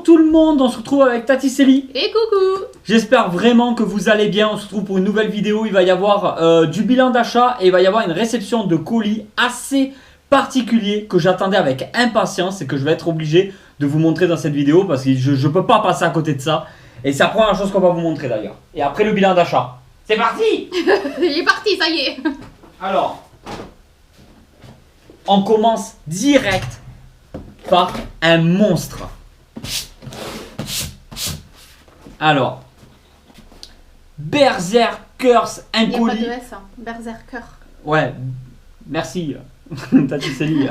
Bonjour tout le monde, on se retrouve avec Tati Célie. Et coucou. J'espère vraiment que vous allez bien, on se retrouve pour une nouvelle vidéo. Il va y avoir du bilan d'achat et il va y avoir une réception de colis assez particulier que j'attendais avec impatience et que je vais être obligé de vous montrer dans cette vidéo parce que je ne peux pas passer à côté de ça. Et c'est la première chose qu'on va vous montrer d'ailleurs. Et après le bilan d'achat. C'est parti. Il est parti, ça y est. Alors, on commence direct par un monstre. Alors, Berserkers, un Il n'y a pas colis. de S, hein. Berserker. Ouais, merci, Tati Célie.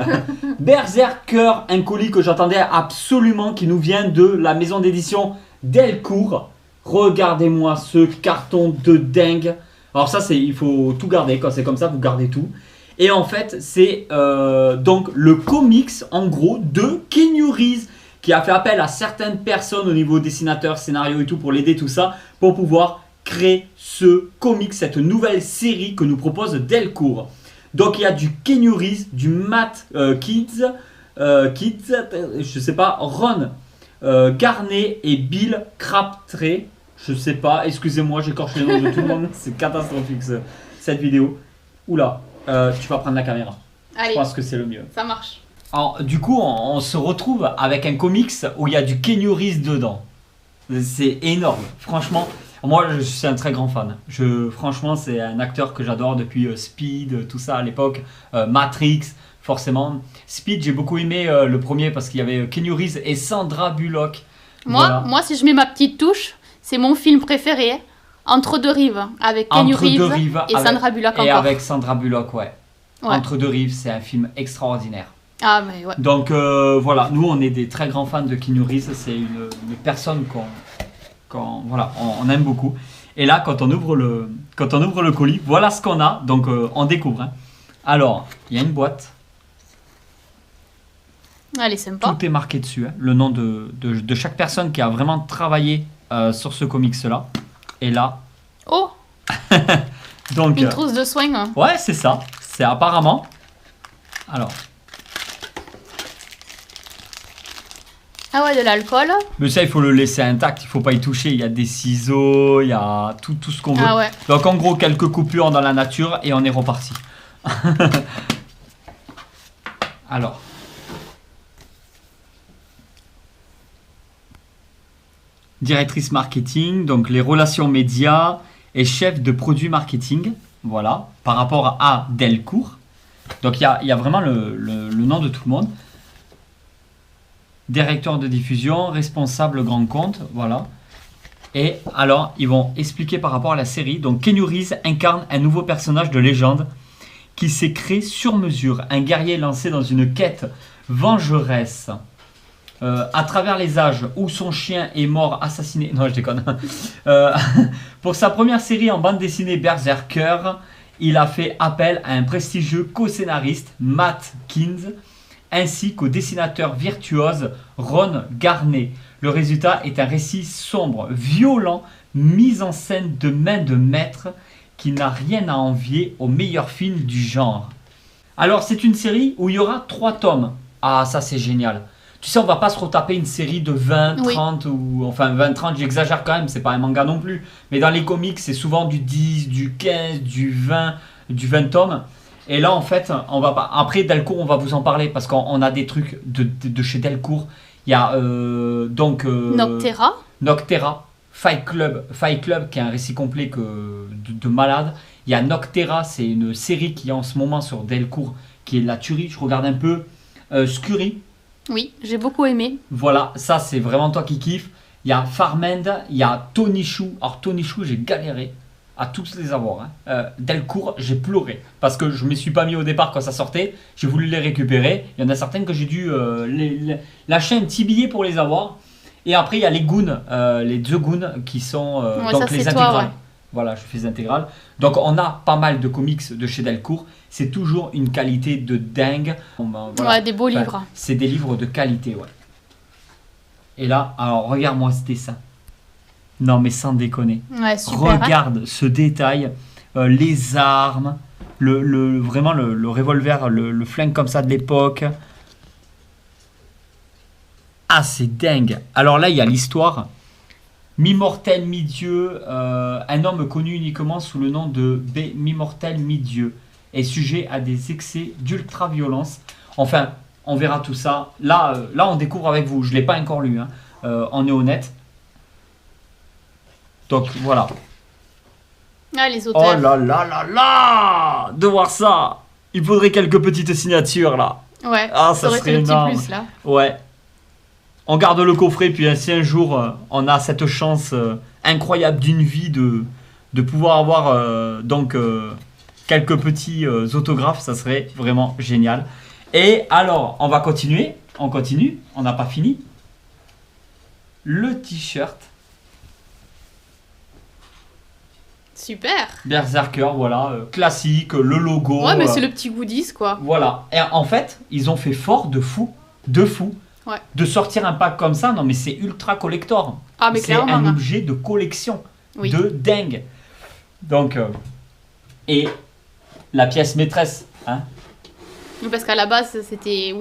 Berserker, un colis que j'attendais absolument, qui nous vient de la maison d'édition Delcourt. Regardez-moi ce carton de dingue. Alors ça, il faut tout garder, quand c'est comme ça, vous gardez tout. Et en fait, c'est donc le comics, en gros, de Keanu Reeves, qui a fait appel à certaines personnes au niveau dessinateur, scénario et tout, pour l'aider tout ça, pour pouvoir créer ce comics, cette nouvelle série que nous propose Delcourt. Donc il y a du Keanu Reeves, du Matt Kids, je sais pas, Ron Garnet et Bill Crabtree. Je sais pas, excusez-moi, j'écorche les noms de tout le monde, c'est catastrophique cette vidéo. Oula, tu vas prendre la caméra. Allez, Je pense que c'est le mieux. ça marche. Alors, du coup, on se retrouve avec un comics où il y a du Keanu Reeves dedans. C'est énorme, franchement. Moi, je suis un très grand fan. Franchement, c'est un acteur que j'adore depuis Speed, tout ça à l'époque. Matrix, forcément. Speed, j'ai beaucoup aimé le premier parce qu'il y avait Keanu Reeves et Sandra Bullock. Moi, si je mets ma petite touche, c'est mon film préféré. Entre deux rives, avec Keanu Reeves et Sandra Bullock encore. Et avec Sandra Bullock, ouais. Ouais. Entre deux rives, c'est un film extraordinaire. Ah, mais ouais. Donc voilà, nous on est des très grands fans de Keanu Reeves, c'est une personne on aime beaucoup. Et là, quand on ouvre le colis, voilà ce qu'on a, donc on découvre. Hein. Alors, il y a une boîte, Elle est sympa. tout est marqué dessus, hein, le nom de chaque personne qui a vraiment travaillé sur ce comics-là. Et là, Oh, donc, une trousse de soins. Hein. ouais, c'est ça, c'est apparemment. Alors, Ah ouais, de l'alcool. mais ça, il faut le laisser intact, il faut pas y toucher. Il y a des ciseaux, il y a tout ce qu'on veut. Ah ouais. Donc en gros, quelques coupures dans la nature et on est reparti. Alors. Directrice marketing, donc les relations médias et chef de produit marketing. Voilà, par rapport à Delcourt. Donc il y a vraiment le nom de tout le monde. Directeur de diffusion, responsable grand compte, voilà. Et alors, ils vont expliquer par rapport à la série. Donc, Keanu Reeves incarne un nouveau personnage de légende qui s'est créé sur mesure. Un guerrier lancé dans une quête vengeresse. À travers les âges où son chien est mort assassiné. Non, je déconne. Pour sa première série en bande dessinée Berserker, il a fait appel à un prestigieux co-scénariste, Matt Kids, ainsi qu'au dessinateur virtuose Ron Garnet. Le résultat est un récit sombre, violent, mis en scène de main de maître qui n'a rien à envier aux meilleurs films du genre. Alors c'est une série où il y aura 3 tomes. Ah ça c'est génial. Tu sais on va pas se retaper une série de 20, Oui. 30 ou enfin 20, 30 j'exagère quand même, c'est pas un manga non plus. Mais dans les comics c'est souvent du 10, du 15, du 20 tomes. Et là, en fait, on va pas. Après, Delcourt, on va vous en parler parce qu'on a des trucs de chez Delcourt. Il y a Noctera. Fight Club qui est un récit complet de malade. Il y a Noctera, c'est une série qui est en ce moment sur Delcourt qui est la tuerie. Je regarde un peu. Scurry, Oui, j'ai beaucoup aimé. voilà, ça c'est vraiment toi qui kiffes. Il y a Farmend, il y a Tony Chou. Alors, Tony Chou, j'ai galéré à tous les avoir. Hein. Delcourt, j'ai pleuré parce que je ne me suis pas mis au départ quand ça sortait. J'ai voulu les récupérer. Il y en a certaines que j'ai dû lâcher un petit billet pour les avoir. Et après, il y a les Goons, les deux Goons qui sont Ouais, donc ça, les c'est toi, intégrales. ouais. Voilà, je fais les intégrales. Donc, on a pas mal de comics de chez Delcourt. C'est toujours une qualité de dingue. Voilà. Ouais, des beaux Enfin, livres. c'est des livres de qualité, ouais. Et là, alors regarde-moi ce dessin. Non, mais sans déconner. Ouais, super. Hein. Regarde ce détail, les armes, vraiment le revolver, le flingue comme ça de l'époque. Ah, c'est dingue. Alors là, il y a l'histoire. Mi-mortel, mi-dieu, un homme connu uniquement sous le nom de mi-mortel, mi-dieu est sujet à des excès d'ultra-violence. Enfin, on verra tout ça. Là, on découvre avec vous. Je ne l'ai pas encore lu. Hein. On est honnête. Donc, voilà. Ah, les auteurs. Oh là là là là. De voir ça. Il faudrait quelques petites signatures, là. Ouais, ah, ça serait le énorme. petit plus, là. Ouais. On garde le coffret, puis si un jour on a cette chance incroyable d'une vie de pouvoir avoir quelques petits autographes, ça serait vraiment génial. Et alors, on va continuer. On continue, on n'a pas fini. Le t-shirt. Super. Berserker, voilà, classique, le logo. Ouais, mais c'est le petit goodies, quoi. Voilà. Et en fait, ils ont fait fort de fou. Ouais. De sortir un pack comme ça, non mais c'est ultra collector. Ah, mais c'est clairement, un objet de collection. Oui. De dingue. Donc, et la pièce maîtresse. Hein. Parce qu'à la base, c'était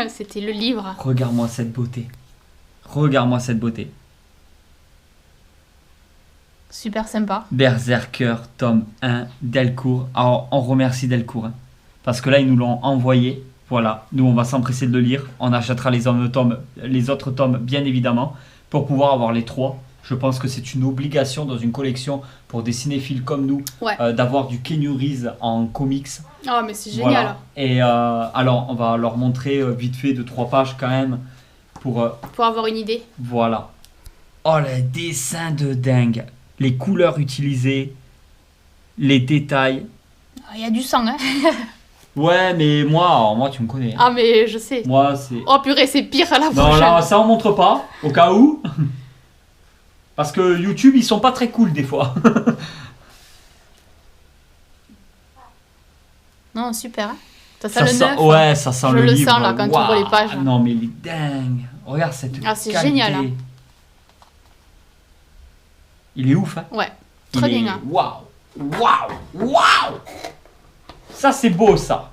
c'était le livre. Regarde-moi cette beauté. Regarde-moi cette beauté. Super sympa. Berserker, tome 1, Delcourt. Alors, on remercie Delcourt. Hein, parce que là, ils nous l'ont envoyé. Voilà, nous on va s'empresser de le lire. On achètera les autres tomes, bien évidemment, pour pouvoir avoir les 3. Je pense que c'est une obligation dans une collection pour des cinéphiles comme nous d'avoir du Keanu Reeves en comics. Oh, mais c'est génial. Voilà. Et alors, on va leur montrer vite fait de 3 pages quand même pour avoir une idée. Voilà. Oh, le dessin de dingue. Les couleurs utilisées, les détails. Il y a du sang, hein. Ouais, mais moi, tu me connais. Hein. Ah, mais je sais. Moi, c'est... Oh purée, c'est pire à la prochaine. Non, là, ça on montre pas, au cas où. Parce que YouTube, ils sont pas très cool des fois. Non, super. Hein. Ça sent le neuf. Ouais, ça sent le livre. Je le sens là quand tu ouvres les pages. Non, mais il est dingue. Regarde cette qualité. Ah, c'est génial. Hein. Il est ouf, hein. Ouais, très bien. Hein. Waouh, waouh, waouh. Ça, c'est beau, ça.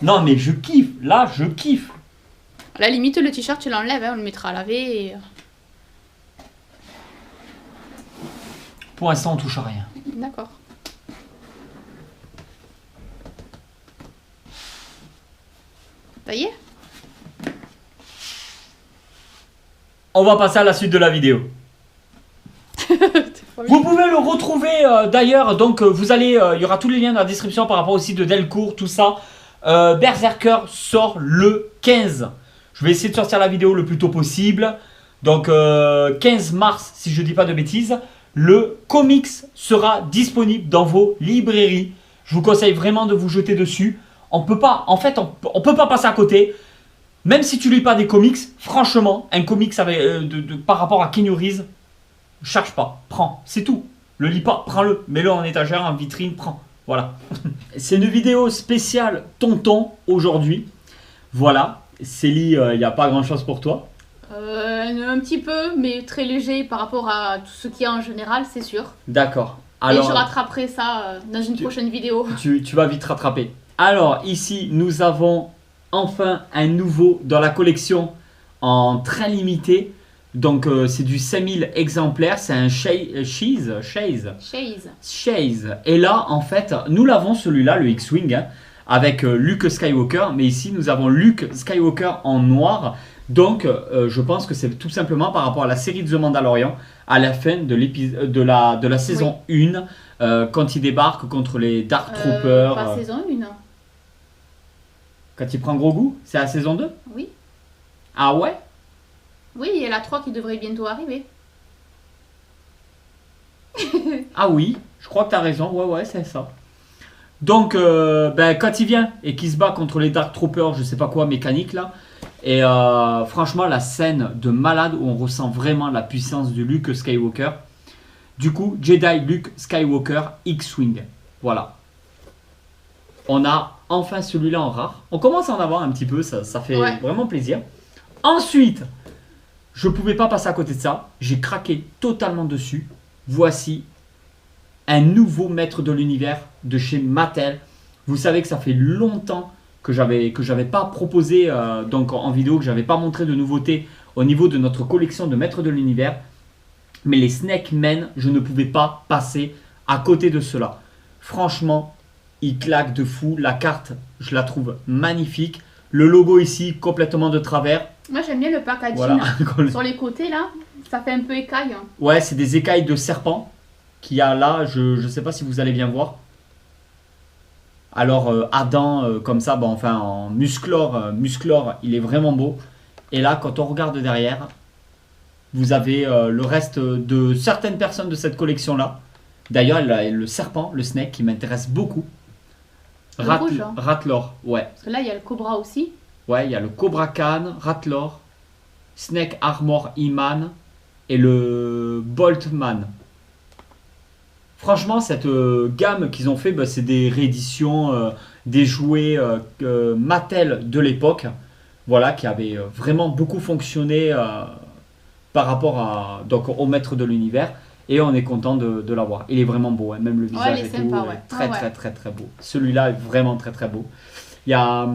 Non, mais je kiffe. Là, je kiffe. À la limite, le t-shirt, tu l'enlèves. Hein, on le mettra à laver. Et... Pour l'instant, on touche à rien. D'accord. Ça y est. On va passer à la suite de la vidéo. Vous pouvez le retrouver d'ailleurs, donc vous allez, il y aura tous les liens dans la description par rapport au site de Delcourt, tout ça. Berserker sort le 15. Je vais essayer de sortir la vidéo le plus tôt possible. Donc 15 mars, si je ne dis pas de bêtises, le comics sera disponible dans vos librairies. Je vous conseille vraiment de vous jeter dessus. On peut pas, en fait, on peut pas passer à côté. Même si tu lis pas des comics, franchement, un comics avec, par rapport à Keanu Reeves, cherche pas, prends, c'est tout. Le lis pas, prends-le, mets-le en étagère, en vitrine, prends. Voilà. C'est une vidéo spéciale tonton aujourd'hui. Voilà. Célie, il n'y a pas grand-chose pour toi. Un petit peu, mais très léger par rapport à tout ce qu'il y a en général, c'est sûr. D'accord. Alors, et je rattraperai ça dans une prochaine vidéo. Tu vas vite rattraper. Alors, ici, nous avons enfin un nouveau dans la collection en train limité. Donc, c'est du 5000 exemplaires. C'est un Chase. Et là, en fait, nous l'avons celui-là, le X-Wing, hein, avec Luke Skywalker. Mais ici, nous avons Luke Skywalker en noir. Donc, je pense que c'est tout simplement par rapport à la série de The Mandalorian, à la fin de la saison 1, quand il débarque contre les Dark Troopers. Pas saison 1. Quand il prend gros goût, c'est la saison 2 ? Oui. Ah ouais ? Oui, il y a la 3 qui devrait bientôt arriver. Ah oui, je crois que tu as raison, ouais, c'est ça. Donc, quand il vient et qu'il se bat contre les Dark Troopers, je sais pas quoi, mécanique là, et franchement, la scène de malade où on ressent vraiment la puissance de Luke Skywalker. Du coup, Jedi Luke Skywalker X-Wing. Voilà. On a enfin celui-là en rare. On commence à en avoir un petit peu, ça fait vraiment plaisir. Ensuite, je ne pouvais pas passer à côté de ça. J'ai craqué totalement dessus. Voici un nouveau maître de l'univers de chez Mattel. Vous savez que ça fait longtemps que j'avais pas proposé donc en vidéo, que j'avais pas montré de nouveautés au niveau de notre collection de Maîtres de l'Univers. Mais les Snake Men, je ne pouvais pas passer à côté de cela. Franchement, ils claquent de fou. La carte, je la trouve magnifique. Le logo ici, complètement de travers. Moi, j'aime bien le packaging. Voilà. Sur les côtés, là, ça fait un peu écaille. Ouais, c'est des écailles de serpent qu'il y a là. Je ne sais pas si vous allez bien voir. Alors, Adam, comme ça, bon, enfin, en musclore, il est vraiment beau. Et là, quand on regarde derrière, vous avez le reste de certaines personnes de cette collection-là. D'ailleurs, le serpent, le snake, qui m'intéresse beaucoup. Ratlor, ouais. Parce que là, il y a le cobra aussi. Ouais, il y a le Cobra Khan, Ratlor, Snake Armor Iman et le Boltman. Franchement, cette gamme qu'ils ont fait, bah, c'est des rééditions des jouets Mattel de l'époque, voilà, qui avaient vraiment beaucoup fonctionné par rapport donc, au Maître de l'Univers. Et on est content de l'avoir. Il est vraiment beau, hein. Même le visage est sympa, très beau. Celui-là est vraiment très beau. Il y a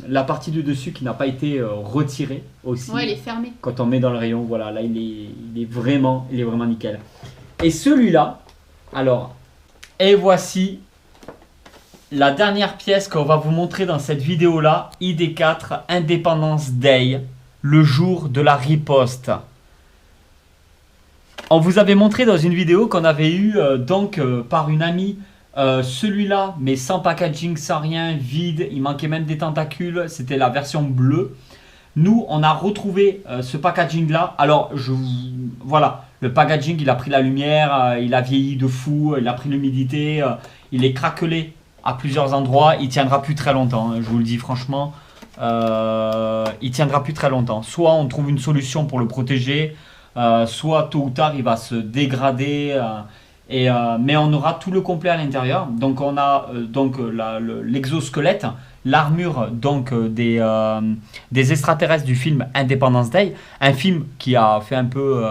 la partie du dessus qui n'a pas été retirée aussi. Ouais, il est fermé. Quand on met dans le rayon, voilà, là il est vraiment nickel. Et celui-là, alors, et voici la dernière pièce qu'on va vous montrer dans cette vidéo-là, ID4 Independence Day, le jour de la riposte. On vous avait montré dans une vidéo qu'on avait eu par une amie celui-là, mais sans packaging, sans rien, vide, il manquait même des tentacules, c'était la version bleue. Nous, on a retrouvé ce packaging-là. Alors, voilà, le packaging, il a pris la lumière, il a vieilli de fou, il a pris l'humidité, il est craquelé à plusieurs endroits. Il tiendra plus très longtemps, hein, je vous le dis franchement. Il tiendra plus très longtemps. Soit on trouve une solution pour le protéger, soit tôt ou tard, il va se dégrader. Mais on aura tout le complet à l'intérieur. Donc on a l'exosquelette, l'armure donc des extraterrestres du film Independence Day, un film qui a fait un peu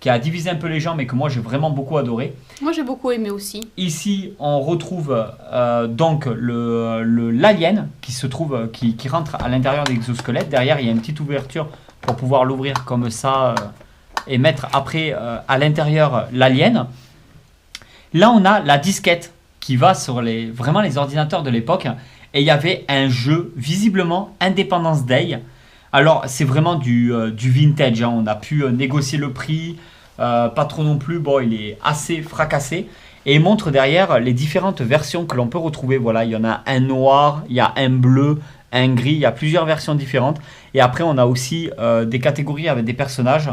qui a divisé un peu les gens, mais que moi j'ai vraiment beaucoup adoré. Moi j'ai beaucoup aimé aussi. Ici on retrouve donc l'alien qui se trouve qui rentre à l'intérieur de l'exosquelette. Derrière il y a une petite ouverture pour pouvoir l'ouvrir comme ça et mettre après à l'intérieur l'alien. Là, on a la disquette qui va sur vraiment les ordinateurs de l'époque. Et il y avait un jeu, visiblement, Independence Day. Alors, c'est vraiment du vintage. Hein. On a pu négocier le prix. Pas trop non plus. Bon, il est assez fracassé. Et il montre derrière les différentes versions que l'on peut retrouver. Voilà, il y en a un noir, il y a un bleu, un gris. Il y a plusieurs versions différentes. Et après, on a aussi des catégories avec des personnages.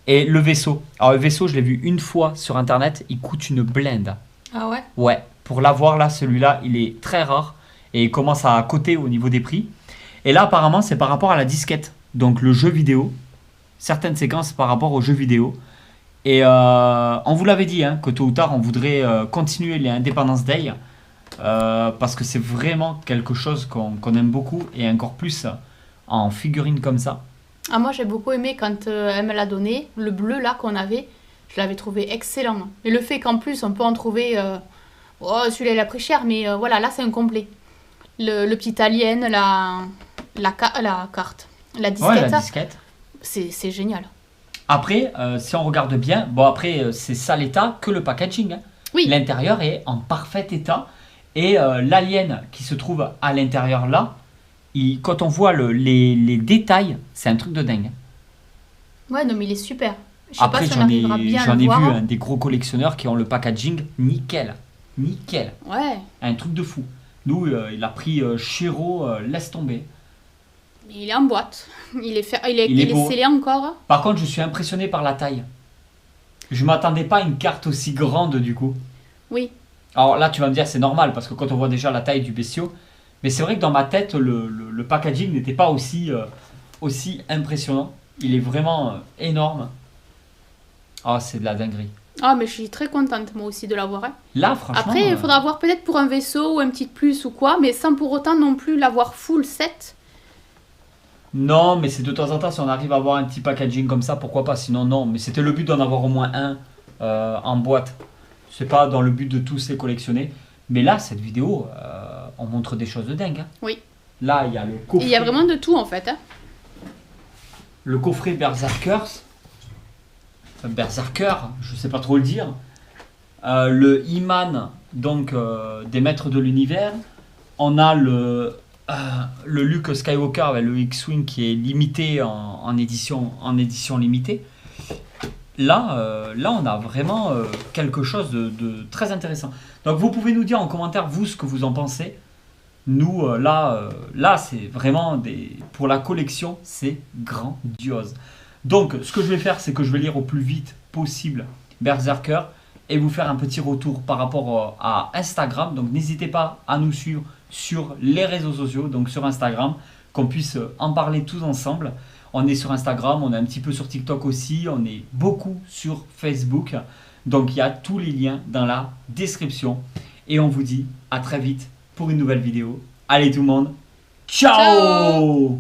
Et le vaisseau. Alors le vaisseau, je l'ai vu une fois sur internet, il coûte une blinde. Ah ouais? Ouais, pour l'avoir là, celui-là, il est très rare et il commence à coter au niveau des prix. Et là, apparemment, c'est par rapport à la disquette. Donc le jeu vidéo, certaines séquences par rapport au jeu vidéo. Et on vous l'avait dit, hein, que tôt ou tard, on voudrait continuer les Independence Day. Parce que c'est vraiment quelque chose qu'on aime beaucoup et encore plus en figurine comme ça. Ah, moi j'ai beaucoup aimé quand elle me l'a donné, le bleu là qu'on avait, je l'avais trouvé excellent. Et le fait qu'en plus on peut en trouver, celui-là il a pris cher, mais voilà, là c'est un complet. Le petit alien, la carte, la disquette, ouais, la disquette. C'est génial. Après, si on regarde bien, bon après c'est ça l'état que le packaging. Hein. Oui. L'intérieur est en parfait état et l'alien qui se trouve à l'intérieur là, quand on voit les détails, c'est un truc de dingue. Ouais, non, mais il est super. Je sais après, j'en ai vu des gros collectionneurs qui ont le packaging nickel. Nickel. Ouais. Un truc de fou. Nous, il a pris Chiro, laisse tomber. Mais il est en boîte. Il est scellé encore. Par contre, je suis impressionné par la taille. Je ne m'attendais pas à une carte aussi grande du coup. Oui. Alors là, tu vas me dire, c'est normal parce que quand on voit déjà la taille du bestiau. Mais c'est vrai que dans ma tête, le packaging n'était pas aussi impressionnant. Il est vraiment énorme. Ah, c'est de la dinguerie. Ah, mais je suis très contente, moi aussi, de l'avoir. Hein. Là, franchement... Après, il faudra avoir peut-être pour un vaisseau ou un petit plus ou quoi, mais sans pour autant non plus l'avoir full set. Non, mais c'est de temps en temps, si on arrive à avoir un petit packaging comme ça, pourquoi pas. Sinon, non. Mais c'était le but d'en avoir au moins un en boîte. C'est pas dans le but de tous les collectionner. Mais là, cette vidéo... on montre des choses de dingue. Hein. Oui. Là, il y a le Et coffret. il y a vraiment de tout en fait. Hein. Le coffret Berserkers. Berserker, je sais pas trop le dire. Le He-Man, donc des maîtres de l'univers. On a le Luke Skywalker, le X-Wing qui est limité en édition limitée. Là, on a vraiment quelque chose de très intéressant. Donc vous pouvez nous dire en commentaire vous ce que vous en pensez. Nous là c'est vraiment pour la collection, c'est grandiose. Donc ce que je vais faire, c'est que je vais lire au plus vite possible Berserker et vous faire un petit retour par rapport à Instagram. Donc n'hésitez pas à nous suivre sur les réseaux sociaux, donc sur Instagram, qu'on puisse en parler tous ensemble. On est sur Instagram, on est un petit peu sur TikTok aussi, on est beaucoup sur Facebook. Donc il y a tous les liens dans la description. Et on vous dit à très vite pour une nouvelle vidéo. Allez tout le monde, ciao.